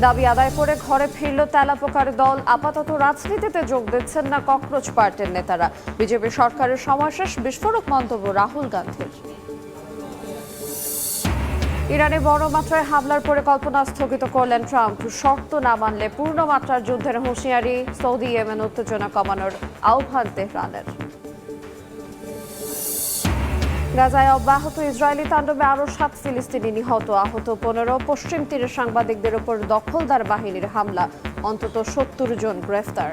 দাবি আদায় করে ঘরে ফিরল তেলাপোকার দল। আপাতত রাজনীতিতে যোগ দিচ্ছেন না ককরোচ পার্টির নেতারা। বিজেপি সরকারের সময় শেষ, বিস্ফোরক মন্তব্য রাহুল গান্ধীর। ইরানে বড় মাত্রায় হামলার পরিকল্পনা স্থগিত করলেন ট্রাম্প। শর্ত না মানলে পূর্ণমাত্রার যুদ্ধের হুঁশিয়ারি। সৌদি ইয়েমেন উত্তেজনা কমানোর আহ্বান তেহরানের। গাজায় অব্যাহত ইসরায়েলি তাণ্ডবে আরও 7 ফিলিস্তিনি নিহত, আহত 15। পশ্চিম তীরের সাংবাদিকদের উপর দখলদার বাহিনীর হামলা, অন্তত 70 জন গ্রেফতার।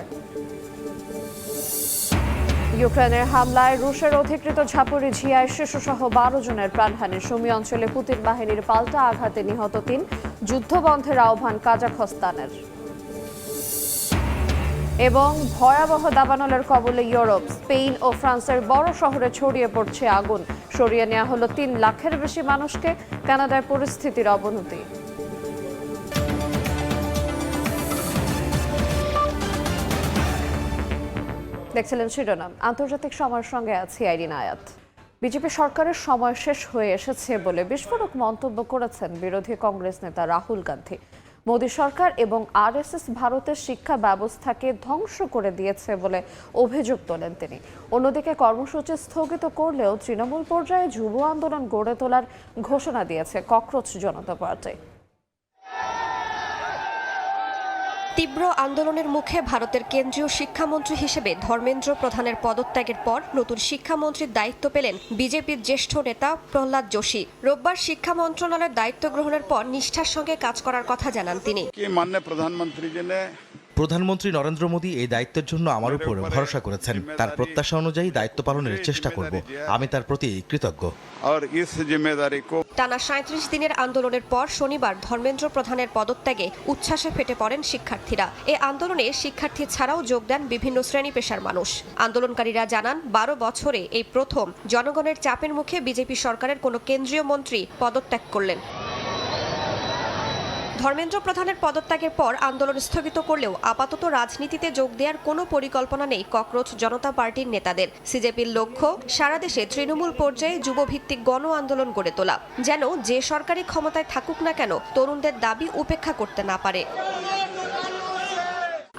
ইউক্রেনের হামলায় রুশের অধিকৃত ঝাপরিঝিয়ায় শিশুসহ 12 জনের প্রাণহানি। সুমি অঞ্চলে পুতিন বাহিনীর পাল্টা আঘাতে নিহত 3। যুদ্ধবন্ধের আহ্বান কাজাখস্তানের। এবং ভয়াবহ দাবানলের কবলে ইউরোপ। স্পেন ও ফ্রান্সের বড় শহরে ছড়িয়ে পড়ছে আগুন। সরিয়ে নেওয়া হলো 3 লাখের বেশি মানুষকে। কানাডায় পরিস্থিতির অবনতি। দেখছিলেন শিরোনাম। আন্তর্জাতিক সময়ের সঙ্গে আছি আইরিন আয়াত। বিজেপি সরকারের সময় শেষ হয়ে এসেছে বলে বিস্ফোরক মন্তব্য করেছেন বিরোধী কংগ্রেস নেতা রাহুল গান্ধী। মোদী সরকার এবং আরএসএস ভারতের শিক্ষা ব্যবস্থাকে ধ্বংস করে দিয়েছে বলে অভিযোগ তোলেন তিনি। অন্যদিকে কর্মসূচি স্থগিত করলেও তৃণমূল পর্যায়ে যুব আন্দোলন গড়ে তোলার ঘোষণা দিয়েছে ককরোচ জনতা পার্টি। তীব্র আন্দোলনের মুখে ভারতের কেন্দ্রীয় শিক্ষামন্ত্রী হিসেবে ধর্মেন্দ্র প্রধানের পদত্যাগের পর নতুন শিক্ষামন্ত্রীর দায়িত্ব পেলেন বিজেপির জ্যেষ্ঠ নেতা প্রহ্লাদ যোশী। রোববার শিক্ষা মন্ত্রণালয়ের দায়িত্ব গ্রহণের পর নিষ্ঠার সঙ্গে কাজ করার কথা জানান তিনি। প্রধানমন্ত্রী নরেন্দ্র মোদী এই দায়িত্বের জন্য আমার উপর ভরসা করেছেন। তার প্রত্যাশা অনুযায়ী দায়িত্ব পালনের চেষ্টা করব। আমি তার প্রতি কৃতজ্ঞ। টানা 37 দিনের আন্দোলনের পর শনিবার ধর্মেন্দ্র প্রধানের পদত্যাগে উচ্ছ্বাসে ফেটে পড়েন শিক্ষার্থীরা। এ আন্দোলনে শিক্ষার্থী ছাড়াও যোগ দেন বিভিন্ন শ্রেণী পেশার মানুষ। আন্দোলনকারীরা জানান 12 বছরে এই প্রথম জনগণের চাপের মুখে বিজেপি সরকারের কোনো কেন্দ্রীয় মন্ত্রী পদত্যাগ করলেন। ধর্মেন্দ্র প্রধানের পদত্যাগের পর আন্দোলন স্থগিত করলেও আপাতত রাজনীতিতে যোগ দেওয়ার কোনো পরিকল্পনা নেই ককরোচ জনতা পার্টির নেতাদের। সিজেপির লক্ষ্য সারা দেশে তৃণমূল পর্যায়ে যুবভিত্তিক গণ আন্দোলন গড়ে তোলা, যেন যে সরকারি ক্ষমতায় থাকুক না কেন তরুণদের দাবি উপেক্ষা করতে না পারে।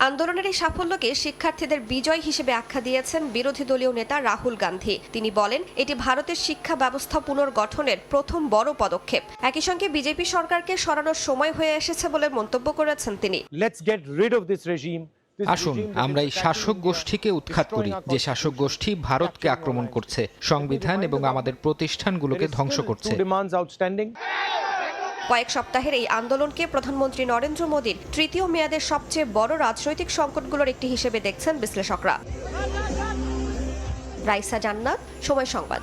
আন্দোলনের এই সাফল্যকে শিক্ষার্থীদের বিজয় হিসেবে আখ্যা দিয়েছেন বিরোধী দলীয় নেতা রাহুল গান্ধী। তিনি বলেন, এটি ভারতের শিক্ষা ব্যবস্থা পুনর্গঠনের প্রথম বড় পদক্ষেপ। একই সঙ্গে বিজেপি সরকারকে সরানোর সময় হয়ে এসেছে বলে মন্তব্য করেছেন তিনি। আসুন আমরা এই শাসক গোষ্ঠীকে উৎখাত করি, যে শাসক গোষ্ঠী ভারতকে আক্রমণ করছে, সংবিধান এবং আমাদের প্রতিষ্ঠানগুলোকে ধ্বংস করছে। কয়েক সপ্তাহের এই আন্দোলনকে প্রধানমন্ত্রী নরেন্দ্র মোদীর তৃতীয় মেয়াদের সবচেয়ে বড় রাজনৈতিক সংকটগুলোর একটি হিসেবে দেখছেন বিশ্লেষকরা। রাইসা জান্নাত, সময় সংবাদ।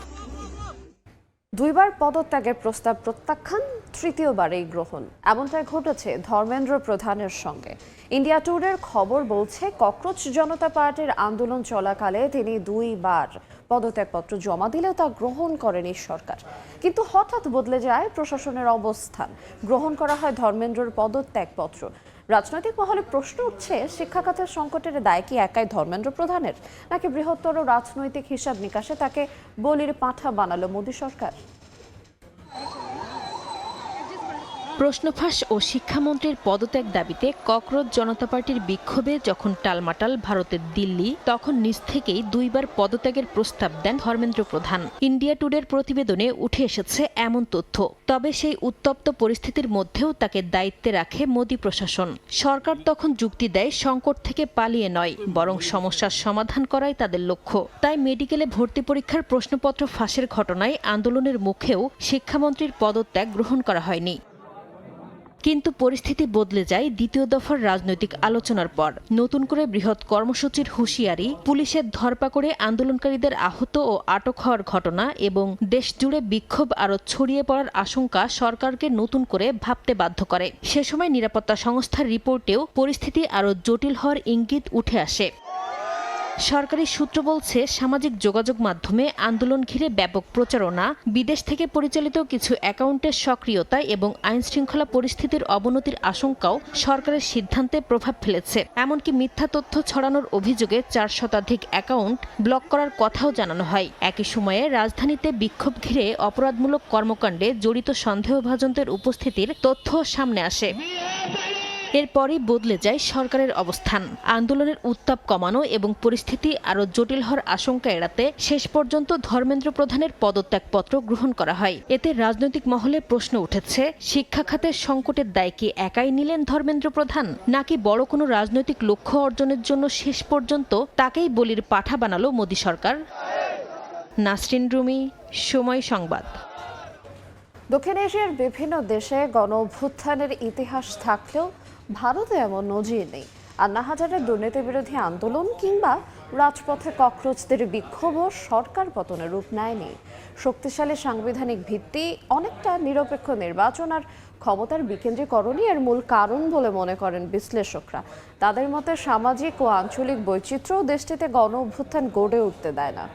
2 বার পদত্যাগের প্রস্তাব প্রত্যাখ্যান, তৃতীয়বারেই গ্রহণ, এমনটাই ঘটেছে ধর্মেন্দ্র প্রধানের সঙ্গে। ইন্ডিয়া ট্যুরের খবর বলছে ককরোচ জনতা পার্টির আন্দোলন চলাকালে তিনি 2 বার পদত্যাগপত্র জমা দিলেও তা গ্রহণ করেনি সরকার। কিন্তু হঠাৎ বদলে যায় প্রশাসনের অবস্থান। গ্রহণ করা হয় ধর্মেন্দ্রর পদত্যাগপত্র। রাজনৈতিক মহলে প্রশ্ন উঠছে, শিক্ষা খাতের সংকটের দায় কি একাই ধর্মেন্দ্র প্রধানের, নাকি বৃহত্তর রাজনৈতিক হিসাব নিকাশে তাকে বলির পাঁঠা বানালো মোদী সরকার? প্রশ্নফাঁস ও শিক্ষামন্ত্রীর পদত্যাগ দাবিতে ককরোচ জনতা পার্টির বিক্ষোভে যখন টালমাটাল ভারতের দিল্লি, তখন নিজ থেকেই 2 বার পদত্যাগের প্রস্তাব দেন ধর্মেন্দ্র প্রধান। ইন্ডিয়া টুডের প্রতিবেদনে উঠে এসেছে এমন তথ্য। তবে সেই উত্তপ্ত পরিস্থিতির মধ্যেও তাকে দায়িত্বে রাখে মোদী প্রশাসন। সরকার তখন যুক্তি দেয়, সংকট থেকে পালিয়ে নয়, বরং সমস্যার সমাধান করাই তাদের লক্ষ্য। তাই মেডিকেলে ভর্তি পরীক্ষার প্রশ্নপত্র ফাঁসের ঘটনায় আন্দোলনের মুখেও শিক্ষামন্ত্রীর পদত্যাগ গ্রহণ করা হয়নি। কিন্তু পরিস্থিতি বদলে যায় দ্বিতীয় দফার রাজনৈতিক আলোচনার পর। নতুন করে বৃহৎ কর্মসূচির হুঁশিয়ারি, পুলিশের ধরপাকড়ে আন্দোলনকারীদের আহত ও আটক হওয়ার ঘটনা এবং দেশজুড়ে বিক্ষোভ আরও ছড়িয়ে পড়ার আশঙ্কা সরকারকে নতুন করে ভাবতে বাধ্য করে। সে সময় নিরাপত্তা সংস্থার রিপোর্টেও পরিস্থিতি আরও জটিল হওয়ার ইঙ্গিত উঠে আসে। সরকারি সূত্র বলছে, সামাজিক যোগাযোগ মাধ্যমে আন্দোলন ঘিরে ব্যাপক প্রচারণা, বিদেশ থেকে পরিচালিত কিছু অ্যাকাউন্টের সক্রিয়তা এবং আইনশৃঙ্খলা পরিস্থিতির অবনতির আশঙ্কাও সরকারের সিদ্ধান্তে প্রভাব ফেলেছে। এমনকি মিথ্যা তথ্য ছড়ানোর অভিযোগে 4 শতাধিক অ্যাকাউন্ট ব্লক করার কথাও জানানো হয়। একই সময়ে রাজধানীতে বিক্ষোভ ঘিরে অপরাধমূলক কর্মকাণ্ডে জড়িত সন্দেহভাজনদের উপস্থিতির তথ্য সামনে আসে। এরপরই বদলে যায় সরকারের অবস্থান। আন্দোলনের উত্তাপ কমানো এবং পরিস্থিতি আরও জটিল হওয়ার আশঙ্কা এড়াতে শেষ পর্যন্ত ধর্মেন্দ্র প্রধানের পদত্যাগপত্র গ্রহণ করা হয়। এতে রাজনৈতিক মহলে প্রশ্ন উঠেছে, শিক্ষা খাতের সংকটের দায় কি একাই নিলেন ধর্মেন্দ্র প্রধান, নাকি বড় কোনো রাজনৈতিক লক্ষ্য অর্জনের জন্য শেষ পর্যন্ত তাকেই বলির পাঠা বানালো মোদী সরকার? নাসরিন রুমি, সময় সংবাদ। দক্ষিণ এশিয়ার বিভিন্ন দেশে গণ অভ্যুত্থানের ইতিহাস থাকলেও ভারতে এমন নজির নেই। আন্না হাজারের দুর্নীতি বিরোধী আন্দোলন কিংবা রাজপথে ককরোচদের বিক্ষোভও সরকার পতনের রূপ নেয়নি। শক্তিশালী সাংবিধানিক ভিত্তি, অনেকটা নিরপেক্ষ নির্বাচন আর ক্ষমতার বিকেন্দ্রীকরণই এর মূল কারণ বলে মনে করেন বিশ্লেষকরা। তাদের মতে সামাজিক ও আঞ্চলিক বৈচিত্র্য দেশটিতে গণ অভ্যুত্থান গড়ে উঠতে দেয় না।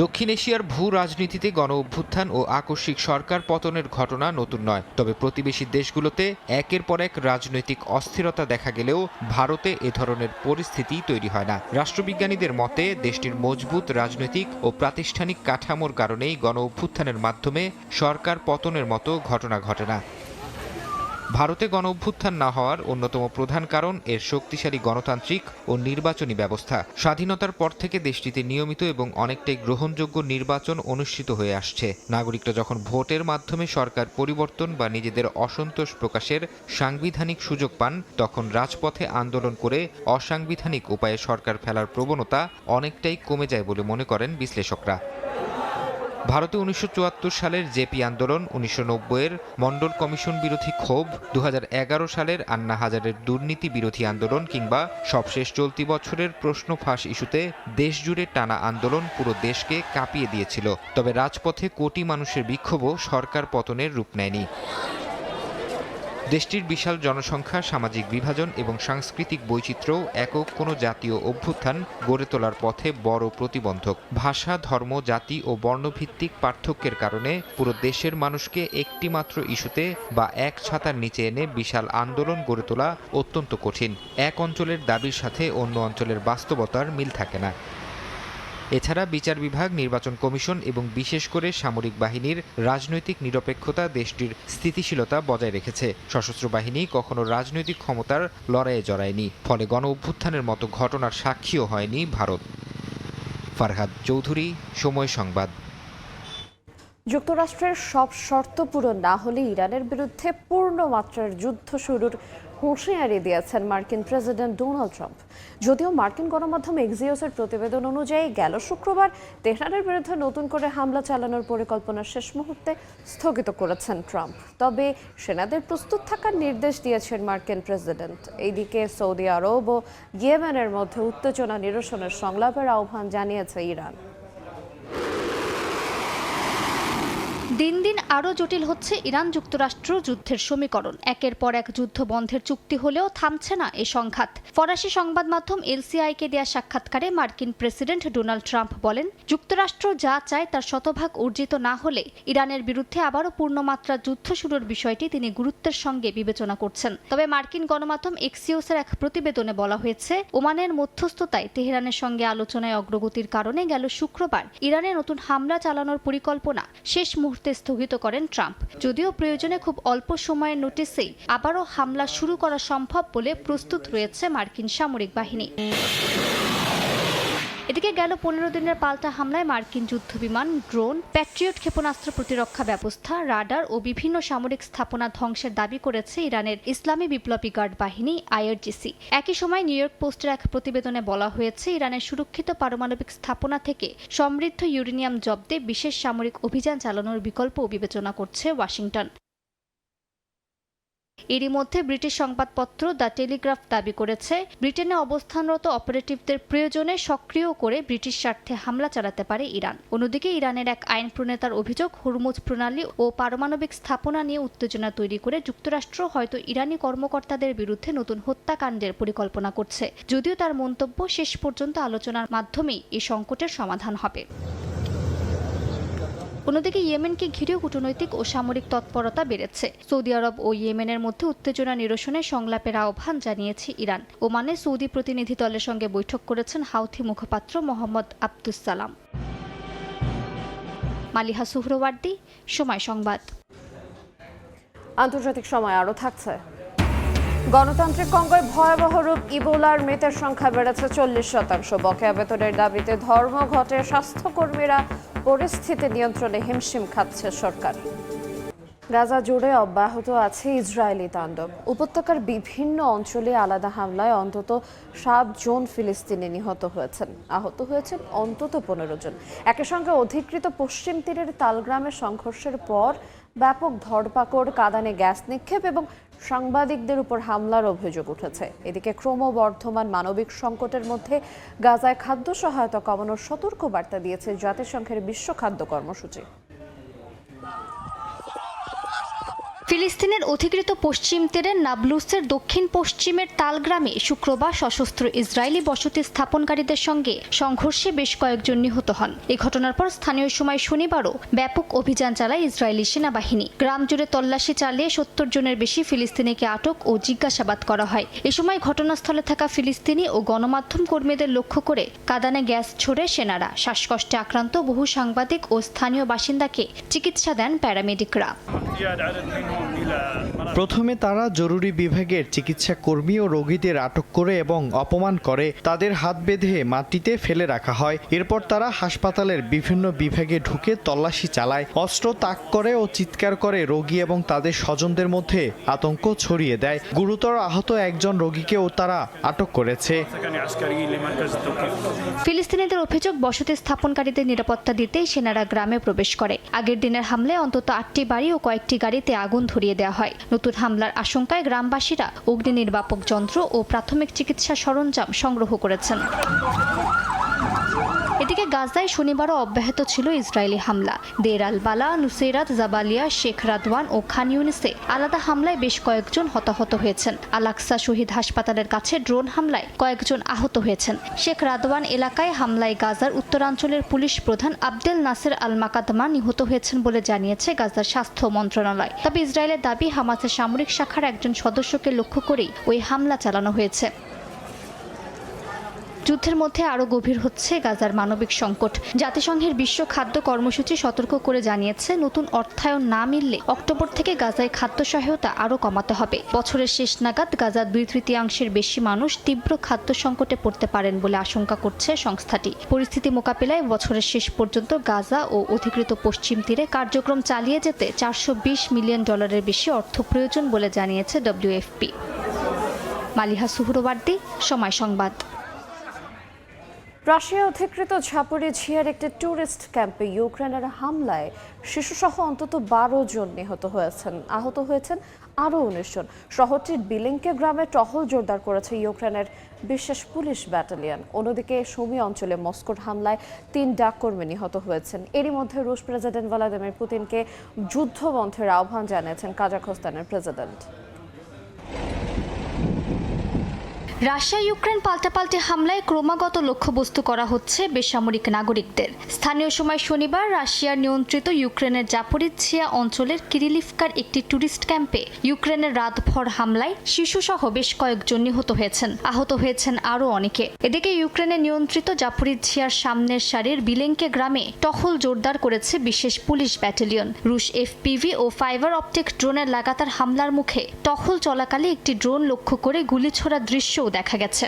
দক্ষিণ এশিয়ার ভূ রাজনীতিতে গণ অভ্যুত্থান ও আকস্মিক সরকার পতনের ঘটনা নতুন নয়। তবে প্রতিবেশী দেশগুলোতে একের পর এক রাজনৈতিক অস্থিরতা দেখা গেলেও ভারতে এ ধরনের পরিস্থিতি তৈরি হয় না। রাষ্ট্রবিজ্ঞানীদের মতে দেশটির মজবুত রাজনৈতিক ও প্রাতিষ্ঠানিক কাঠামোর কারণেই গণ অভ্যুত্থানের মাধ্যমে সরকার পতনের মতো ঘটনা ঘটে না। ভারতে গণ অভ্যুত্থান না হওয়ার অন্যতম প্রধান কারণ এর শক্তিশালী গণতান্ত্রিক ও নির্বাচনী ব্যবস্থা। স্বাধীনতার পর থেকে দেশটিতে নিয়মিত এবং অনেকটাই গ্রহণযোগ্য নির্বাচন অনুষ্ঠিত হয়ে আসছে। নাগরিকরা যখন ভোটের মাধ্যমে সরকার পরিবর্তন বা নিজেদের অসন্তোষ প্রকাশের সাংবিধানিক সুযোগ পান, তখন রাজপথে আন্দোলন করে অসাংবিধানিক উপায়ে সরকার ফেলার প্রবণতা অনেকটাই কমে যায় বলে মনে করেন বিশ্লেষকরা। ভারতে 1974 সালের জেপি আন্দোলন, 1990-এর মন্ডল কমিশন বিরোধী ক্ষোভ, 2011 সালের আন্না হাজারের দুর্নীতি বিরোধী আন্দোলন কিংবা সবশেষ চলতি বছরের প্রশ্ন ফাঁস ইস্যুতে দেশজুড়ে টানা আন্দোলন পুরো দেশকে কাঁপিয়ে দিয়েছিল। তবে রাজপথে কোটি মানুষের বিক্ষোভও সরকার পতনের রূপ নেয়নি। দেশটির বিশাল জনসংখ্যা, সামাজিক বিভাজন এবং সাংস্কৃতিক বৈচিত্র্য একক কোনো জাতীয় অভ্যুত্থান গড়ে তোলার পথে বড় প্রতিবন্ধক। ভাষা, ধর্ম, জাতি ও বর্ণভিত্তিক পার্থক্যের কারণে পুরো দেশের মানুষকে একটি মাত্র ইস্যুতে বা এক ছাতার নিচে এনে বিশাল আন্দোলন গড়ে তোলা অত্যন্ত কঠিন। এক অঞ্চলের দাবির সাথে অন্য অঞ্চলের বাস্তবতার মিল থাকে না। এছাড়া বিচার বিভাগ, নির্বাচন কমিশন এবং বিশেষ করে সামরিক বাহিনীর রাজনৈতিক নিরপেক্ষতা দেশটির স্থিতিশীলতা বজায় রেখেছে। সশস্ত্র বাহিনী কখনো রাজনৈতিক ক্ষমতার লড়াইয়ে জড়ায়নি, ফলে গণ অভ্যুত্থানের মতো ঘটনার সাক্ষীও হয়নি ভারত। ফারহাদ চৌধুরী, সময় সংবাদ। যুক্তরাষ্ট্রের সব শর্ত পূরণ না হলে ইরানের বিরুদ্ধে পূর্ণমাত্রার যুদ্ধ শুরুর হুঁশিয়ারি দিয়েছেন মার্কিন প্রেসিডেন্ট ডোনাল্ড ট্রাম্প। যদিও মার্কিন গণমাধ্যম এক্সিওসের প্রতিবেদন অনুযায়ী গেল শুক্রবার তেহরানের বিরুদ্ধে নতুন করে হামলা চালানোর পরিকল্পনা শেষ মুহূর্তে স্থগিত করেছেন ট্রাম্প। তবে সেনাদের প্রস্তুত থাকার নির্দেশ দিয়েছেন মার্কিন প্রেসিডেন্ট। এইদিকে সৌদি আরব ও ইয়েমেনের মধ্যে উত্তেজনা নিরসনের সংলাপের আহ্বান জানিয়েছে ইরান। দিন দিন আরও জটিল হচ্ছে ইরান যুক্তরাষ্ট্র যুদ্ধের সমীকরণ। একের পর এক যুদ্ধ বন্ধের চুক্তি হলেও থামছে না এই সংঘাত। ফরাসি সংবাদ মাধ্যম এলসিআইকে দেয়া সাক্ষাৎকারে মার্কিন প্রেসিডেন্ট ডোনাল্ড ট্রাম্প বলেন, যুক্তরাষ্ট্র যা চায় তার শতভাগ অর্জিত না হলে ইরানের বিরুদ্ধে আবারও পূর্ণমাত্রা যুদ্ধ শুরুর বিষয়টি তিনি গুরুত্বের সঙ্গে বিবেচনা করছেন। তবে মার্কিন গণমাধ্যম এক্সিওসের এক প্রতিবেদনে বলা হয়েছে, ওমানের মধ্যস্থতায় তেহরানের সঙ্গে আলোচনায় অগ্রগতির কারণে গেল শুক্রবার ইরানে নতুন হামলা চালানোর পরিকল্পনা শেষ মুহূর্তে স্থগিত করেন ট্রাম্প। যদিও প্রয়োজনে খুব অল্প সময়ের নোটিসেই আবারও হামলা শুরু করা সম্ভব বলে প্রস্তুত রয়েছে মার্কিন সামরিক বাহিনী। এদিকে গেল 15 দিনের পাল্টা হামলায় মার্কিন যুদ্ধবিমান, ড্রোন, প্যাট্রিয়ট ক্ষেপণাস্ত্র প্রতিরক্ষা ব্যবস্থা, রাডার ও বিভিন্ন সামরিক স্থাপনা ধ্বংসের দাবি করেছে ইরানের ইসলামী বিপ্লবী গার্ড বাহিনী আইআরজিসি। একই সময় নিউ ইয়র্ক পোস্টের এক প্রতিবেদনে বলা হয়েছে, ইরানের সুরক্ষিত পারমাণবিক স্থাপনা থেকে সমৃদ্ধ ইউরেনিয়াম জব্দে বিশেষ সামরিক অভিযান চালানোর বিকল্পও বিবেচনা করছে ওয়াশিংটন। এরই মধ্যে ব্রিটিশ সংবাদপত্র দ্য টেলিগ্রাফ দাবি করেছে, ব্রিটেনে অবস্থানরত অপারেটিভদের প্রয়োজনে সক্রিয় করে ব্রিটিশ স্বার্থে হামলা চালাতে পারে ইরান। অন্যদিকে ইরানের এক আইন প্রণেতার অভিযোগ, হরমুজ প্রণালী ও পারমাণবিক স্থাপনা নিয়ে উত্তেজনা তৈরি করে যুক্তরাষ্ট্র হয়তো ইরানি কর্মকর্তাদের বিরুদ্ধে নতুন হত্যাকাণ্ডের পরিকল্পনা করছে। যদিও তার মন্তব্য, শেষ পর্যন্ত আলোচনার মাধ্যমেই এই সংকটের সমাধান হবে। অন্যদিকে ইয়েমেনকে ঘিরেও কূটনৈতিক ও সামরিক তৎপরতা বেড়েছে। সৌদি আরব ও ইয়েমেনের মধ্যে উত্তেজনা নিরসনে সংলাপের আহ্বান জানিয়েছে ইরান। ওমানে সৌদি প্রতিনিধি দলের সঙ্গে বৈঠক করেছেন হাউথি মুখপাত্র মোহাম্মদ আব্দুস সালাম। মালিহা সুহরওয়ার্দী, সময় সংবাদ। আন্তর্জাতিক সময় আরও থাকছে। গণতান্ত্রিক কঙ্গোয় ভয়াবহ রূপ ইবোলার মৃতের সংখ্যা বেড়েছে 40%। বকেয়া বেতনের দাবিতে ধর্মঘটে স্বাস্থ্যকর্মীরা, পরিস্থিতি নিয়ন্ত্রণে হিমশিম খাচ্ছে সরকার। গাজা জুড়ে অব্যাহত আছে ইসরায়েলি তাণ্ডব। উপত্যকার বিভিন্ন অঞ্চলে আলাদা হামলায় অন্তত 7 জন ফিলিস্তিনি নিহত হয়েছেন, আহত হয়েছেন অন্তত 15 জন। একই সঙ্গে অধিকৃত পশ্চিম তীরের তালগ্রামে সংঘর্ষের পর ব্যাপক ধরপাকড়, কাঁদানে গ্যাস নিক্ষেপ এবং সাংবাদিকদের উপর হামলার অভিযোগ উঠেছে। এদিকে ক্রমবর্ধমান মানবিক সংকটের মধ্যে গাজায় খাদ্য সহায়তা কমানোর সতর্ক বার্তা দিয়েছে জাতিসংঘের বিশ্ব খাদ্য কর্মসূচি। ফিলিস্তিনের অধিকৃত পশ্চিম তীরের নাবলুসের দক্ষিণ পশ্চিমের তালগ্রামে শুক্রবার সশস্ত্র ইসরায়েলি বসতি স্থাপনকারীদের সঙ্গে সংঘর্ষে বেশ কয়েকজন নিহত হন। এই ঘটনার পর স্থানীয় সময় শনিবারও ব্যাপক অভিযান চালায় ইসরায়েলি সেনাবাহিনী। গ্রাম জুড়ে তল্লাশি চালিয়ে 70 জনের বেশি ফিলিস্তিনিকে আটক ও জিজ্ঞাসাবাদ করা হয়। এ সময় ঘটনাস্থলে থাকা ফিলিস্তিনি ও গণমাধ্যম কর্মীদের লক্ষ্য করে কাঁদানে গ্যাস ছোড়ে সেনারা। শ্বাসকষ্টে আক্রান্ত বহু সাংবাদিক ও স্থানীয় বাসিন্দাকে চিকিৎসা দেন প্যারামেডিকরা। প্রথমে তারা জরুরি বিভাগের চিকিৎসা কর্মী ও রোগীদের আটক করে এবং অপমান করে তাদের হাত বেঁধে মাটিতে ফেলে রাখা হয়। এরপর তারা হাসপাতালের বিভিন্ন বিভাগে ঢুকে তল্লাশি চালায়, অস্ত্র তাক করে ও চিৎকার করে রোগী এবং তাদের স্বজনদের মধ্যে আতঙ্ক ছড়িয়ে দেয়। গুরুতর আহত একজন রোগীকেও তারা আটক করেছে। ফিলিস্তিনিদের অভিযোগ, বসতি স্থাপনকারীদের নিরাপত্তা দিতেই সেনারা গ্রামে প্রবেশ করে। আগের দিনের হামলায় অন্তত 8টি বাড়ি ও কয়েকটি গাড়িতে আগুন ধরিয়ে দেওয়া হয়। নতুন হামলার আশঙ্কায় গ্রামবাসীরা অগ্নি নির্বাপক যন্ত্র ও প্রাথমিক চিকিৎসা সরঞ্জাম সংগ্রহ করেছেন। এদিকে গাজায় শনিবারও অব্যাহত ছিল ইসরায়েলি হামলা। দের আল বালা, নুসেরাত, জাবালিয়া, শেখ রাদওয়ান ও খান ইউনিসে আলাদা হামলায় বেশ কয়েকজন হতাহত হয়েছেন। আল-আকসা শহীদ হাসপাতালের কাছে ড্রোন হামলায় কয়েকজন আহত হয়েছেন। শেখ রাদওয়ান এলাকায় হামলায় গাজার উত্তরাঞ্চলের পুলিশ প্রধান আবদেল নাসের আল মাকাদমা নিহত হয়েছেন বলে জানিয়েছে গাজার স্বাস্থ্য মন্ত্রণালয়। তবে ইসরায়েলের দাবি, হামাসের সামরিক শাখার একজন সদস্যকে লক্ষ্য করেই ওই হামলা চালানো হয়েছে। যুদ্ধের মধ্যে আরও গভীর হচ্ছে গাজার মানবিক সংকট। জাতিসংঘের বিশ্ব খাদ্য কর্মসূচি সতর্ক করে জানিয়েছে, নতুন অর্থায়ন না মিললে অক্টোবর থেকে গাজায় খাদ্য সহায়তা আরও কমাতে হবে। বছরের শেষ নাগাদ গাজার 2/3 বেশি মানুষ তীব্র খাদ্য সংকটে পড়তে পারেন বলে আশঙ্কা করছে সংস্থাটি। পরিস্থিতি মোকাবিলায় বছরের শেষ পর্যন্ত গাজা ও অধিকৃত পশ্চিম তীরে কার্যক্রম চালিয়ে যেতে $420 মিলিয়ন বেশি অর্থ প্রয়োজন বলে জানিয়েছে WFP। মালিহা সুহরওয়ার্দী, সময় সংবাদ। রাশিয়া অধিকৃত ঝাপরিঝিয়ার একটি ট্যুরিস্ট ক্যাম্পে ইউক্রেনের হামলায় শিশুসহ অন্তত 12 জন নিহত হয়েছেন, আহত হয়েছেন আরও 19 জন। শহরটির বিলিংকে গ্রামে টহল জোরদার করেছে ইউক্রেনের বিশেষ পুলিশ ব্যাটালিয়ন। অন্যদিকে সুমি অঞ্চলে মস্কোর হামলায় 3 ডাককর্মী নিহত হয়েছেন। এরই মধ্যে রুশ প্রেসিডেন্ট ভ্লাদিমির পুতিনকে যুদ্ধবন্ধের আহ্বান জানিয়েছেন কাজাখস্তানের প্রেসিডেন্ট। রাশিয়া ইউক্রেন পাল্টাপাল্টি হামলায় ক্রমাগত লক্ষ্যবস্তু করা হচ্ছে বেসামরিক নাগরিকদের। স্থানীয় সময় শনিবার রাশিয়ার নিয়ন্ত্রিত ইউক্রেনের জাপরিঝিয়া অঞ্চলের কিরিলিফকার একটি ট্যুরিস্ট ক্যাম্পে ইউক্রেনের রাতভর হামলায় শিশুসহ বেশ কয়েকজন নিহত হয়েছেন, আহত হয়েছেন আরও অনেকে। এদিকে ইউক্রেনের নিয়ন্ত্রিত জাপরিঝিয়ার সামনের সারির বিলেঙ্কে গ্রামে টহল জোরদার করেছে বিশেষ পুলিশ ব্যাটালিয়ন। রুশ FPV ও ফাইবার অপটিক ড্রোনের লাগাতার হামলার মুখে টহল চলাকালে একটি ড্রোন লক্ষ্য করে গুলি ছোড়ার দৃশ্য দেখা গেছে।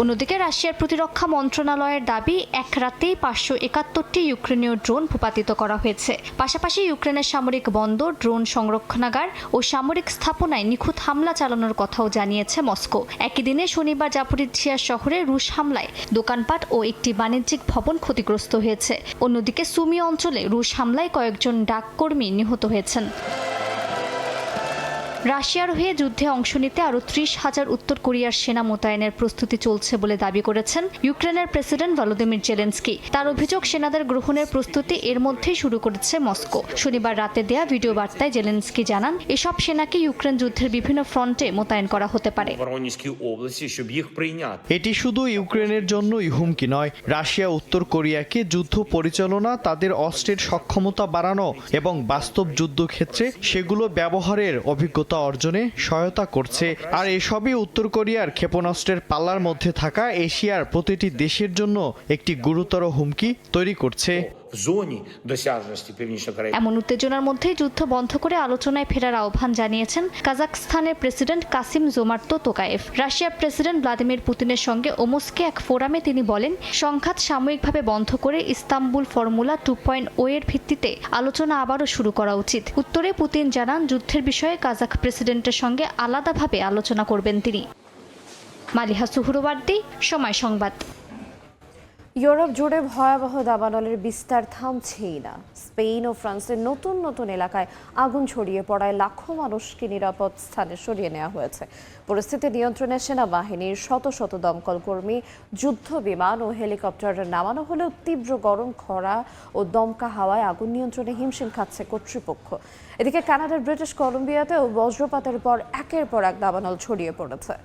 অন্যদিকে রাশিয়ার প্রতিরক্ষা মন্ত্রণালয়ের দাবি, এক রাতেই 571টি ইউক্রেনীয় ড্রোন ভূপাতিত করা হয়েছে। পাশাপাশি ইউক্রেনের সামরিক বন্দর, ড্রোন সংরক্ষণাগার ও সামরিক স্থাপনায় নিখুঁত হামলা চালানোর কথাও জানিয়েছে মস্কো। একই দিনে শনিবার জাপরিঝিয়া শহরে রুশ হামলায় দোকানপাট ও একটি বাণিজ্যিক ভবন ক্ষতিগ্রস্ত হয়েছে। অন্যদিকে সুমি অঞ্চলে রুশ হামলায় কয়েকজন ডাককর্মী নিহত হয়েছেন। রাশিয়ার হয়ে যুদ্ধে অংশ নিতে আরও 30,000 উত্তর কোরিয়ার সেনা মোতায়েনের প্রস্তুতি চলছে বলে দাবি করেছেন ইউক্রেনের প্রেসিডেন্ট ভলোদিমির জেলেনস্কি। তার অভিযোগ, সেনাদের গ্রহণের প্রস্তুতি এর মধ্যেই শুরু করেছে মস্কো। শনিবার রাতে দেয়া ভিডিও বার্তায় জেলেনস্কি জানান, এসব সেনাকে ইউক্রেন যুদ্ধের বিভিন্ন ফ্রন্টে মোতায়েন করা হতে পারে। এটি শুধু ইউক্রেনের জন্যই হুমকি নয়, রাশিয়া উত্তর কোরিয়াকে যুদ্ধ পরিচালনা, তাদের অস্ত্রের সক্ষমতা বাড়ানো এবং বাস্তব যুদ্ধক্ষেত্রে সেগুলো ব্যবহারের অভিজ্ঞতা অর্জনে সহায়তা করছে। আর এসবই উত্তর কোরিয়ার ক্ষেপণাস্ত্রের পাল্লার মধ্যে থাকা এশিয়ার প্রতিটি দেশের জন্য একটি গুরুতর হুমকি তৈরি করছে। зоні досяжності Північно-Корейської. এমন উত্তেজনার মধ্যে যুদ্ধ বন্ধ করে আলোচনায় ফেরার আহ্বান জানিয়েছেন কাজাখস্তানের প্রেসিডেন্ট কাসিম জোমার্ত তোকায়েভ। রাশিয়ার প্রেসিডেন্ট ভ্লাদিমির পুতিনের সঙ্গে ওমস্কে এক ফোরামে তিনি বলেন, সংঘাত সাময়িকভাবে বন্ধ করে ইস্তাম্বুল ফর্মুলা 2.0 এর ভিত্তিতে আলোচনা আবারও শুরু করা উচিত। উত্তরে পুতিন জানান, যুদ্ধের বিষয়ে কাজাখ প্রেসিডেন্টের সঙ্গে আলাদাভাবে আলোচনা করবেন তিনি। মালিহা সুহরওয়ার্দী, সময় সংবাদ। ইউরোপ জুড়ে ভয়াবহ দাবানলের বিস্তার থামছেই না। স্পেন ও ফ্রান্সের নতুন নতুন এলাকায় আগুন ছড়িয়ে পড়ায় লাখো মানুষকে নিরাপদ স্থানে সরিয়ে নেওয়া হয়েছে। পরিস্থিতি নিয়ন্ত্রণে সেনাবাহিনীর শত শত দমকল কর্মী, যুদ্ধ বিমান ও হেলিকপ্টার নামানো হলেও তীব্র গরম, খরা ও দমকা হাওয়ায় আগুন নিয়ন্ত্রণে হিমশিম খাচ্ছে কর্তৃপক্ষ। এদিকে কানাডার ব্রিটিশ কলম্বিয়াতেও বজ্রপাতের পর একের পর এক দাবানল ছড়িয়ে পড়েছে।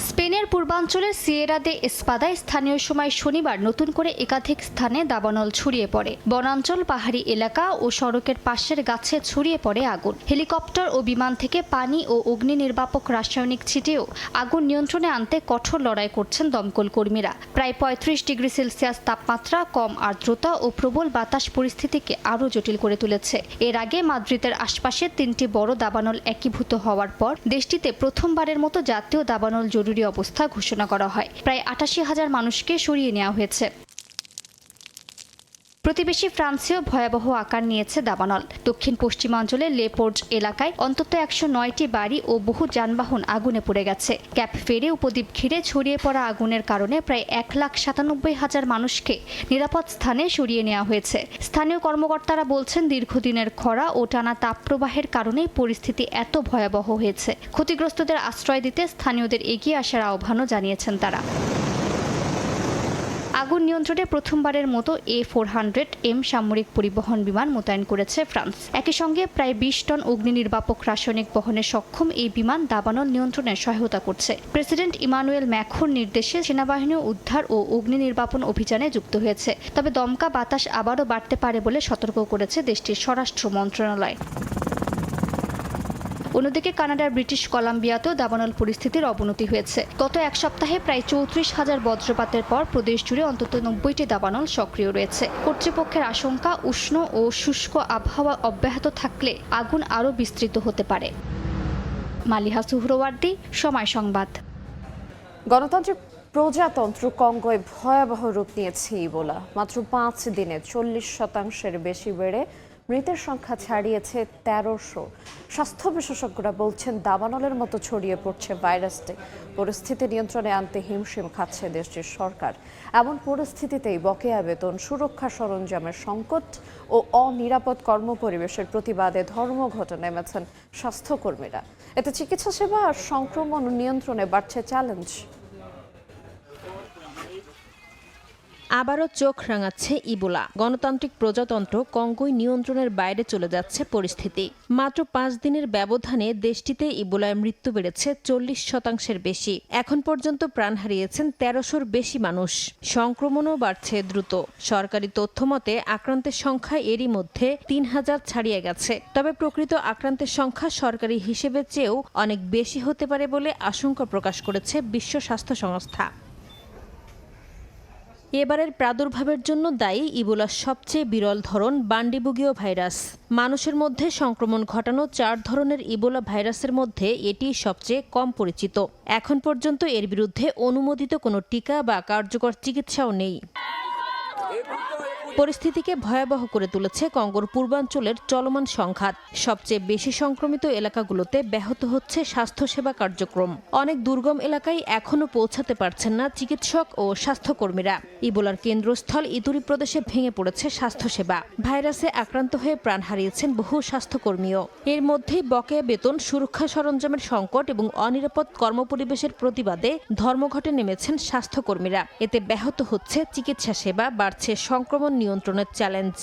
স্পেনের পূর্বাঞ্চলের সিয়েরা দে এসপাদায় স্থানীয় সময় শনিবার নতুন করে একাধিক স্থানে দাবানল ছড়িয়ে পড়ে। বনাঞ্চল, পাহাড়ি এলাকা ও সড়কের পাশের গাছে ছড়িয়ে পড়ে আগুন। হেলিকপ্টার ও বিমান থেকে পানি ও অগ্নি নির্বাপক রাসায়নিক ছিটিয়েও আগুন নিয়ন্ত্রণে আনতে কঠোর লড়াই করছেন দমকল কর্মীরা। প্রায় 35 ডিগ্রি সেলসিয়াস তাপমাত্রা, কম আর্দ্রতা ও প্রবল বাতাস পরিস্থিতিকে আরও জটিল করে তুলেছে। এর আগে মাদ্রিদের আশপাশে 3টি বড় দাবানল একীভূত হওয়ার পর দেশটিতে প্রথমবারের মতো জাতীয় দাবানল জরুরি অবস্থা ঘোষণা করা হয়। প্রায় 88,000 মানুষকে সরিয়ে নেওয়া হয়েছে। প্রতিবেশী ফ্রান্সেও ভয়াবহ আকার নিয়েছে দাবানল। দক্ষিণ পশ্চিমাঞ্চলের লেপোর্জ এলাকায় অন্তত 109টি বাড়ি ও বহু যানবাহন আগুনে পুড়ে গেছে। ক্যাপ ফেরে উপদ্বীপ ঘিরে ছড়িয়ে পড়া আগুনের কারণে প্রায় 1,97,000 মানুষকে নিরাপদ স্থানে সরিয়ে নেওয়া হয়েছে। স্থানীয় কর্মকর্তারা বলছেন, দীর্ঘদিনের খরা ও টানা তাপপ্রবাহের কারণেই পরিস্থিতি এত ভয়াবহ হয়েছে। ক্ষতিগ্রস্তদের আশ্রয় দিতে স্থানীয়দের এগিয়ে আসার আহ্বানও জানিয়েছেন তারা। আগুন নিয়ন্ত্রণে প্রথমবারের মতো A400M সামরিক পরিবহন বিমান মোতায়েন করেছে ফ্রান্স। একই সঙ্গে প্রায় 20 টন অগ্নি নির্বাপক রাসায়নিক বহনে সক্ষম এই বিমান দাবানল নিয়ন্ত্রণে সহায়তা করছে। প্রেসিডেন্ট ইমানুয়েল ম্যাক্রোর নির্দেশে সেনাবাহিনী উদ্ধার ও অগ্নি নির্বাপন অভিযানে যুক্ত হয়েছে। তবে দমকা বাতাস আবারও বাড়তে পারে বলে সতর্ক করেছে দেশটির স্বরাষ্ট্র মন্ত্রণালয়। অন্যদিকে কানাডার ব্রিটিশ কলাম্বিয়াতেও দাবানল পরিস্থিতির অবনতি হয়েছে। গত এক সপ্তাহে প্রায় 34,000 বজ্রপাতের পর প্রদেশ জুড়ে অন্তত 90টি দাবানল সক্রিয় রয়েছে। কর্তৃপক্ষের আশঙ্কা, উষ্ণ ও শুষ্ক আবহাওয়া অব্যাহত থাকলে আগুন আরও বিস্তৃত হতে পারে। মালিহা সুহরওয়ার্দী, সময় সংবাদ। গণতান্ত্রিক প্রজাতন্ত্র কঙ্গোয় ভয়াবহ রূপ নিয়েছে ইবোলা। মাত্র 5 দিনে 40% বেশি বেড়ে মৃতের সংখ্যা ছাড়িয়েছে 1300। স্বাস্থ্য বিশেষজ্ঞরা বলছেন, দাবানলের মতো ছড়িয়ে পড়ছে ভাইরাসটি। পরিস্থিতি নিয়ন্ত্রণে আনতে হিমশিম খাচ্ছে দেশটির সরকার। এমন পরিস্থিতিতেই বকেয়া বেতন, সুরক্ষা সরঞ্জামের সংকট ও অনিরাপদ কর্মপরিবেশের প্রতিবাদে ধর্মঘটে নেমেছেন স্বাস্থ্যকর্মীরা। এতে চিকিৎসা সেবা আর সংক্রমণ নিয়ন্ত্রণে বাড়ছে চ্যালেঞ্জ। আবারও চোখ রাঙাচ্ছে ইবোলা। গণতান্ত্রিক প্রজাতন্ত্র কঙ্গোয় নিয়ন্ত্রণের বাইরে চলে যাচ্ছে পরিস্থিতি। মাত্র 5 দিনের ব্যবধানে দেশটিতে ইবোলায় মৃত্যু বেড়েছে 40% বেশি। এখন পর্যন্ত প্রাণ হারিয়েছেন 1300-র বেশি মানুষ। সংক্রমণও বাড়ছে দ্রুত। সরকারি তথ্য মতে আক্রান্তের সংখ্যা এরই মধ্যে 3000 ছাড়িয়ে গেছে। তবে প্রকৃত আক্রান্তের সংখ্যা সরকারি হিসেবের চেয়েও অনেক বেশি হতে পারে বলে আশঙ্কা প্রকাশ করেছে বিশ্ব স্বাস্থ্য সংস্থা। এবারের প্রাদুর্ভাবের জন্য দায়ী ইবোলার সবচেয়ে বিরল ধরন বান্ডিবুগীয় ভাইরাস। মানুষের মধ্যে সংক্রমণ ঘটানো 4 ধরনের ইবোলা ভাইরাসের মধ্যে এটি সবচেয়ে কম পরিচিত। এখন পর্যন্ত এর বিরুদ্ধে অনুমোদিত কোনো টিকা বা কার্যকর চিকিৎসাও নেই। পরিস্থিতিকে ভয়াবহ করে তুলেছে কঙ্গোর পূর্বাঞ্চলের চলমান সংঘাত। সবচেয়ে বেশি সংক্রমিত এলাকাগুলোতে ব্যাহত হচ্ছে স্বাস্থ্যসেবা কার্যক্রম। অনেক দুর্গম এলাকায় এখনও পৌঁছাতে পারছেন না চিকিৎসক ও স্বাস্থ্যকর্মীরা। ইবোলার কেন্দ্রস্থল ইতুরি প্রদেশে ভেঙে পড়েছে স্বাস্থ্যসেবা। ভাইরাসে আক্রান্ত হয়ে প্রাণ হারিয়েছেন বহু স্বাস্থ্যকর্মীও। এর মধ্যেই বকেয়া বেতন, সুরক্ষা সরঞ্জামের সংকট এবং অনিরাপদ কর্মপরিবেশের প্রতিবাদে ধর্মঘটে নেমেছেন স্বাস্থ্যকর্মীরা। এতে ব্যাহত হচ্ছে চিকিৎসা সেবা, বাড়ছে সংক্রমণ নিয়ন্ত্রণের চ্যালেঞ্জ।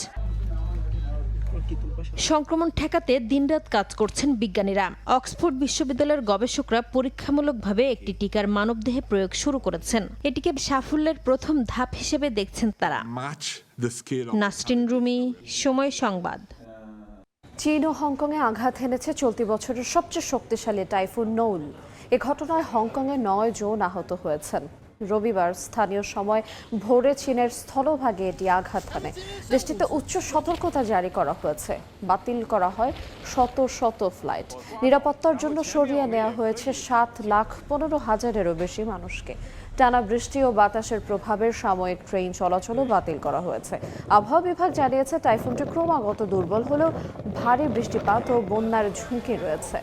সংক্রমণ ঠেকাতে দিনরাত কাজ করছেন বিজ্ঞানীরা। অক্সফোর্ড বিশ্ববিদ্যালয়ের গবেষকরা পরীক্ষামূলকভাবে একটি টিকার মানবদেহে প্রয়োগ শুরু করেছেন। এটিকে সাফল্যের প্রথম ধাপ হিসেবে দেখছেন তারা। নাসরিন রুমি, সময় সংবাদ। চীন ও হংকংয়ে আঘাত হেনেছে চলতি বছরের সবচেয়ে শক্তিশালী টাইফুন নৌল। এ ঘটনায় হংকংয়ে 9 জন আহত হয়েছেন। রবিবার স্থানীয় সময় ভোরে চীনের স্থলভাগে এটি আঘাত হানে। দেশটিতে উচ্চ সতর্কতা জারি করা হয়েছে। বাতিল করা হয় শত শত ফ্লাইট। নিরাপত্তার জন্য সরিয়ে নেওয়া হয়েছে 7,15,000-এরও বেশি মানুষকে। টানা বৃষ্টি ও বাতাসের প্রভাবে সাময়িক ট্রেন চলাচলও বাতিল করা হয়েছে। আবহাওয়া বিভাগ জানিয়েছে টাইফুনটি ক্রমাগত দুর্বল হলেও ভারী বৃষ্টিপাত ও বন্যার ঝুঁকি রয়েছে।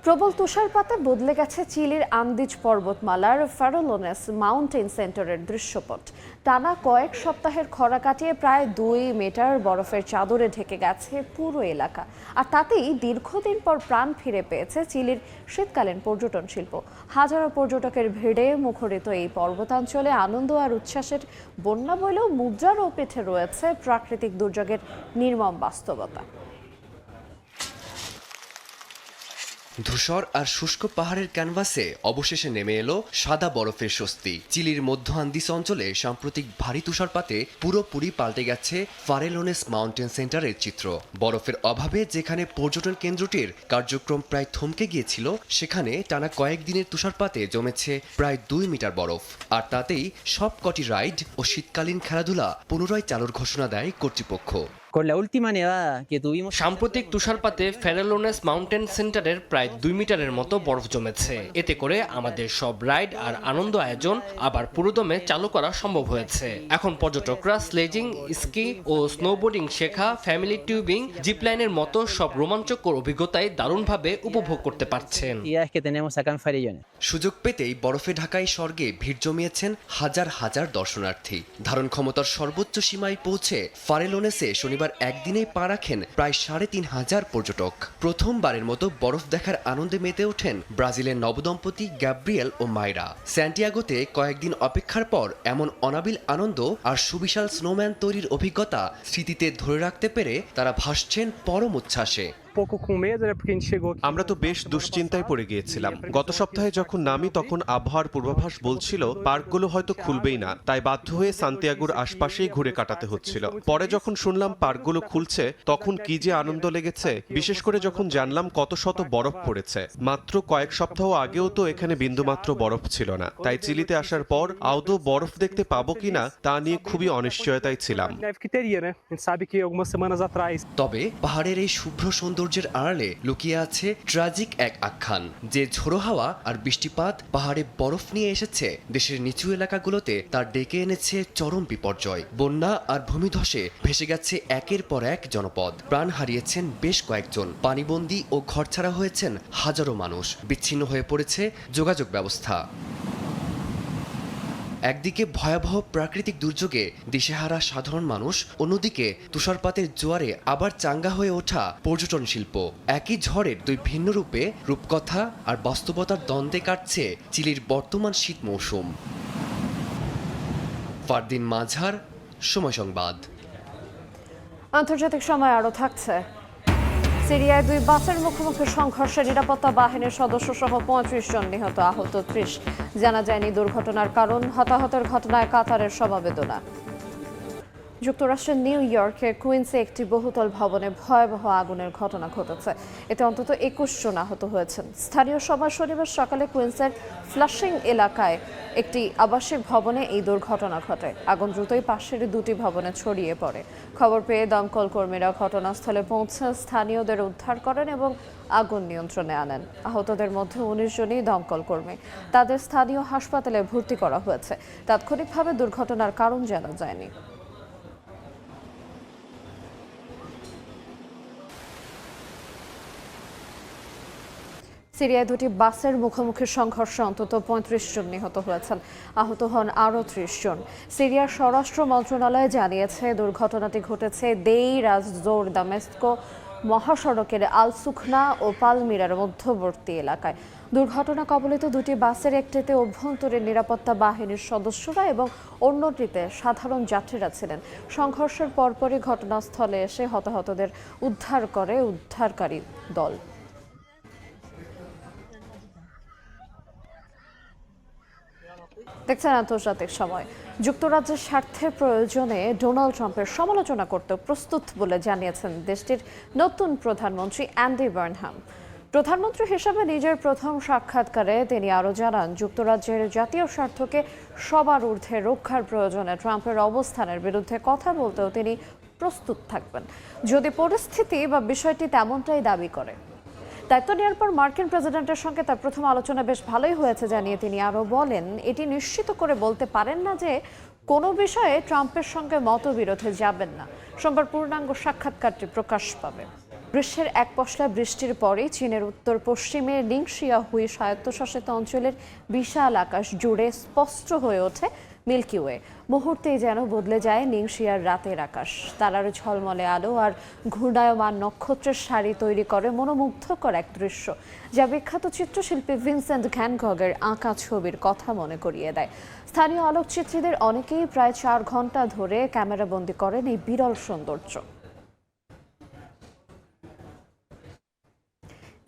প্রবল তুষারপাতে বদলে গেছে চিলির আন্দিজ পর্বতমালার ফারেলোনেস মাউন্টেন সেন্টারের দৃশ্যপট। টানা কয়েক সপ্তাহের খরা কাটিয়ে প্রায় 2 মিটার বরফের চাদরে ঢেকে গেছে পুরো এলাকা। আর তাতেই দীর্ঘদিন পর প্রাণ ফিরে পেয়েছে চিলির শীতকালীন পর্যটন শিল্প। হাজারো পর্যটকের ভিড়ে মুখরিত এই পর্বতাঞ্চলে আনন্দ আর উচ্ছ্বাসের বন্যা বইলেও মুদ্রারও পিঠে রয়েছে প্রাকৃতিক দুর্যোগের নির্মম বাস্তবতা। ধূসর আর শুষ্ক পাহাড়ের ক্যানভাসে অবশেষে নেমে এলো সাদা বরফের স্বস্তি। চিলির মধ্য আন্দিস অঞ্চলে সাম্প্রতিক ভারী তুষারপাতে পুরোপুরি পাল্টে গেছে ফারেলোনেস মাউন্টেন সেন্টারের চিত্র। বরফের অভাবে যেখানে পর্যটন কেন্দ্রটির কার্যক্রম প্রায় থমকে গিয়েছিল, সেখানে টানা কয়েকদিনের তুষারপাতে জমেছে প্রায় 2 মিটার বরফ। আর তাতেই সবকটি রাইড ও শীতকালীন খেলাধুলা পুনরায় চালুর ঘোষণা দেয় কর্তৃপক্ষ। সাম্প্রতিক তুষারপাতে ফেরেলোনেস মাউন্টেন সেন্টারের প্রায় 2 মিটারের মতো বরফ জমেছে। এতে করে আমাদের সব রাইড আর আনন্দ আয়োজন আবার পুরোদমে চালু করা সম্ভব হয়েছে। এখন পর্যটকরা স্লেজিং, স্কি ও স্নোবোর্ডিং শেখা, ফ্যামিলি টিউবিং, জিপলাইনের মতো সব রোমাঞ্চকর অভিজ্ঞতায় দারুণভাবে উপভোগ করতে পারছেন। সুযোগ পেতেই বরফে ঢাকায় স্বর্গে ভিড় জমিয়েছেন হাজার হাজার দর্শনার্থী। ধারণ ক্ষমতার সর্বোচ্চ সীমায় পৌঁছে ফারেলোনেসে শনিবার একদিনেই পা রাখেন প্রায় 3,500 পর্যটক। প্রথমবারের মতো বরফ দেখার আনন্দে মেতে ওঠেন ব্রাজিলের নবদম্পতি গ্যাব্রিয়েল ও মাইরা। স্যান্টিয়াগোতে কয়েকদিন অপেক্ষার পর এমন অনাবিল আনন্দ আর সুবিশাল স্নোম্যান তৈরির অভিজ্ঞতা স্মৃতিতে ধরে রাখতে পেরে তারা ভাসছেন পরম উচ্ছ্বাসে। আমরা তো বেশ দুশ্চিন্তায় পড়ে গিয়েছিলাম। গত সপ্তাহে যখন নামি তখন আবহাওয়ার পূর্বাভাস বলছিল পার্কগুলো হয়তো খুলবেই না, তাই বাধ্য হয়ে সান্তিয়াগোর আশপাশেই ঘুরে কাটাতে হচ্ছিল। পরে যখন শুনলাম পার্কগুলো খুলছে তখন কি যে আনন্দ লেগেছে, বিশেষ করে যখন জানলাম কত শত বরফ পড়েছে। মাত্র কয়েক সপ্তাহ আগেও তো এখানে বিন্দুমাত্র বরফ ছিল না, তাই চিলিতে আসার পর আদৌ বরফ দেখতে পাবো কিনা তা নিয়ে খুবই অনিশ্চয়তায় ছিলাম। তবে পাহাড়ের এই শুভ্র সৌন্দর্যের আড়ালে লুকিয়ে আছে ট্র্যাজিক এক আখ্যান। যে ঝোড়ো হাওয়া আর বৃষ্টিপাত পাহাড়ে বরফ নিয়ে এসেছে, দেশের নিচু এলাকাগুলোতে তার ডেকে এনেছে চরম বিপর্যয়। বন্যা আর ভূমিধসে ভেসে গেছে একের পর এক জনপদ। প্রাণ হারিয়েছেন বেশ কয়েকজন, পানিবন্দী ও ঘরছাড়া হয়েছেন হাজারো মানুষ। বিচ্ছিন্ন হয়ে পড়েছে যোগাযোগ ব্যবস্থা। একদিকে ভয়াবহ প্রাকৃতিক দুর্যোগে দিশেহারা সাধারণ মানুষ, অন্যদিকে তুষারপাতের জোয়ারে আবার চাঙ্গা হয়ে ওঠা পর্যটন শিল্প। একই ঝড়ের 2 ভিন্ন রূপে রূপকথা আর বাস্তবতার দ্বন্দ্বে কাটছে চিলির বর্তমান শীত মৌসুম। ফারদিন মাঝার, সময় সংবাদ। আন্তর্জাতিক সময় আরও থাকছে। সিরিয়ায় 2 বাসের মুখোমুখি সংঘর্ষে নিরাপত্তা বাহিনীর সদস্য সহ 35 জন নিহত, আহত 30। জানা যায়নি দুর্ঘটনার কারণ। হতাহতের ঘটনায় কাতারের সমবেদনা। যুক্তরাষ্ট্রের নিউ ইয়র্কের কুইন্সে একটি বহুতল ভবনে ভয়াবহ আগুনের ঘটনা ঘটেছে। এতে অন্তত 21 জন আহত হয়েছেন। স্থানীয় সময় শনিবার সকালে কুইন্সের ফ্লাশিং এলাকায় একটি আবাসিক ভবনে এই দুর্ঘটনা ঘটে। আগুন দ্রুতই পাশের 2টি ভবনে ছড়িয়ে পড়ে। খবর পেয়ে দমকল কর্মীরা ঘটনাস্থলে পৌঁছে স্থানীয়দের উদ্ধার করেন এবং আগুন নিয়ন্ত্রণে আনেন। আহতদের মধ্যে 19 জনই দমকল কর্মী। তাদের স্থানীয় হাসপাতালে ভর্তি করা হয়েছে। তাৎক্ষণিকভাবে দুর্ঘটনার কারণ জানা যায়নি। সিরিয়ায় 2টি বাসের মুখোমুখি সংঘর্ষে অন্তত 35 জন নিহত হয়েছেন, আহত হন আরও 30 জন। সিরিয়ার স্বরাষ্ট্র মন্ত্রণালয় জানিয়েছে দুর্ঘটনাটি ঘটেছে দেইর জোর দামেস্কো মহাসড়কের আল সুখনা ও পালমিরার মধ্যবর্তী এলাকায়। দুর্ঘটনা কবলিত 2টি বাসের একটিতে অভ্যন্তরীণ নিরাপত্তা বাহিনীর সদস্যরা এবং অন্যটিতে সাধারণ যাত্রীরা ছিলেন। সংঘর্ষের পরপরই ঘটনাস্থলে এসে হতাহতদের উদ্ধার করে উদ্ধারকারী দল। দেখছেন আন্তর্জাতিক সময়। যুক্তরাজ্যের স্বার্থের প্রয়োজনে ডোনাল্ড ট্রাম্পের সমালোচনা করতে প্রস্তুত বলে জানিয়েছেন দেশটির নতুন প্রধানমন্ত্রী অ্যান্ডি বার্নহাম। প্রধানমন্ত্রী হিসেবে নিজের প্রথম সাক্ষাৎকারে তিনি আরও জানান, যুক্তরাজ্যের জাতীয় স্বার্থকে সবার ঊর্ধ্বে রক্ষার প্রয়োজনে ট্রাম্পের অবস্থানের বিরুদ্ধে কথা বলতেও তিনি প্রস্তুত থাকবেন যদি পরিস্থিতি বা বিষয়টি তেমনটাই দাবি করে। দায়িত্ব নেওয়ার পর মার্কিন প্রেসিডেন্টের সঙ্গে তার প্রথম আলোচনা বেশ ভালোই হয়েছে জানিয়ে তিনি আরও বলেন, এটি নিশ্চিত করে বলতে পারেন না যে কোনো বিষয়ে ট্রাম্পের সঙ্গে মতবিরোধে যাবেন না। সোমবার পূর্ণাঙ্গ সাক্ষাৎকারটি প্রকাশ পাবে। গ্রীষ্মের এক পশলা বৃষ্টির পরে চীনের উত্তর পশ্চিমে নিংশিয়া হুই স্বায়ত্তশাসিত অঞ্চলের বিশাল আকাশ জুড়ে স্পষ্ট হয়ে ওঠে মিল্কি ওয়ে। মুহূর্তেই যেন বদলে যায় নিংশিয়ার রাতের আকাশ। তারার ঝলমলে আলো আর ঘূর্ণায়মান নক্ষত্রের সারি তৈরি করে মনোমুগ্ধকর এক দৃশ্য, যা বিখ্যাত চিত্রশিল্পী ভিনসেন্ট ভ্যান গগের আঁকা ছবির কথা মনে করিয়ে দেয়। স্থানীয় আলোকচিত্রীদের অনেকেই প্রায় 4 ঘন্টা ধরে ক্যামেরাবন্দি করেন এই বিরল সৌন্দর্য।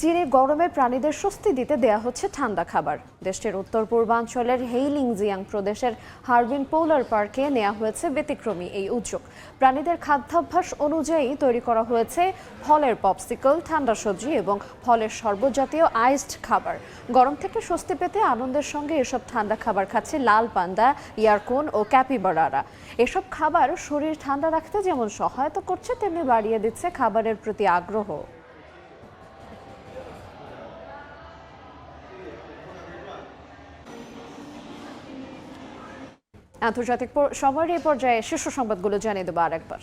চীনে গরমে প্রাণীদের স্বস্তি দিতে দেয়া হচ্ছে ঠান্ডা খাবার। দেশটির উত্তর পূর্বাঞ্চলের হেইলিংজিয়াং প্রদেশের হারবিন পোলার পার্কে নেওয়া হয়েছে ব্যতিক্রমী এই উদ্যোগ। প্রাণীদের খাদ্যাভ্যাস অনুযায়ী তৈরি করা হয়েছে ফলের পপসিকল, ঠান্ডা সবজি এবং ফলের শরবত জাতীয় আইসড খাবার। গরম থেকে স্বস্তি পেতে আনন্দের সঙ্গে এসব ঠান্ডা খাবার খাচ্ছে লাল পান্ডা, ইয়ারকুন ও ক্যাপিবারারা। এসব খাবার শরীর ঠান্ডা রাখতে যেমন সহায়তা করছে, তেমনি বাড়িয়ে দিচ্ছে খাবারের প্রতি আগ্রহ। আন্তর্জাতিক সময়ের এই পর্যায়ে শীর্ষ সংবাদগুলো জানিয়ে দেবো আরেকবার।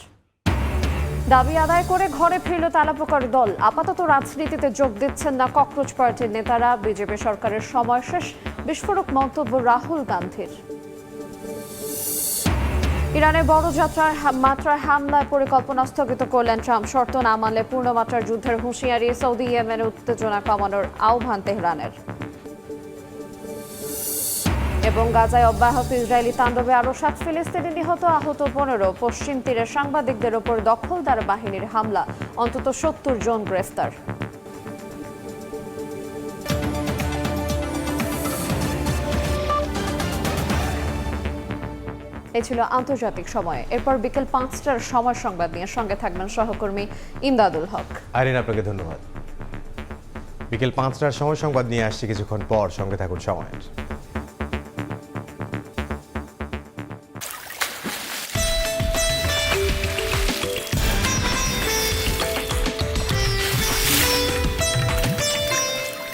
দাবি আদায় করে ঘরে ফিরল তেলাপোকার দল। আপাতত রাজনীতিতে যোগ দিচ্ছেন না ককরোচ পার্টির নেতারা। বিজেপি সরকারের সময় শেষ, বিস্ফোরক মন্তব্য রাহুল গান্ধীর। ইরানে বড় মাত্রায় হামলায় পরিকল্পনা স্থগিত করলেন ট্রাম্প। শর্ত না মানলে পূর্ণমাত্রার যুদ্ধের হুঁশিয়ারি। সৌদি ইয়েমেনে উত্তেজনা কমানোর আহ্বান তেহরানের। এবং গাজায় অব্যাহত ইসরায়েলি তাণ্ডবে আরও 7 ফিলিস্তিনি নিহত, আহত 15। পশ্চিম তীরে সাংবাদিকদের ওপর দখলদার বাহিনীর হামলা, অন্তত 70 জন গ্রেফতার। এই ছিল আন্তর্জাতিক সময়। এরপর বিকেল 5টার সময় সংবাদ নিয়ে সঙ্গে থাকবেন সহকর্মী ইমদাদুল হক। আইরিন, আপনাকে ধন্যবাদ। বিকেল 5টার সময় সংবাদ নিয়ে আসছি কিছুক্ষণ পর, সঙ্গে থাকুন সময়ের।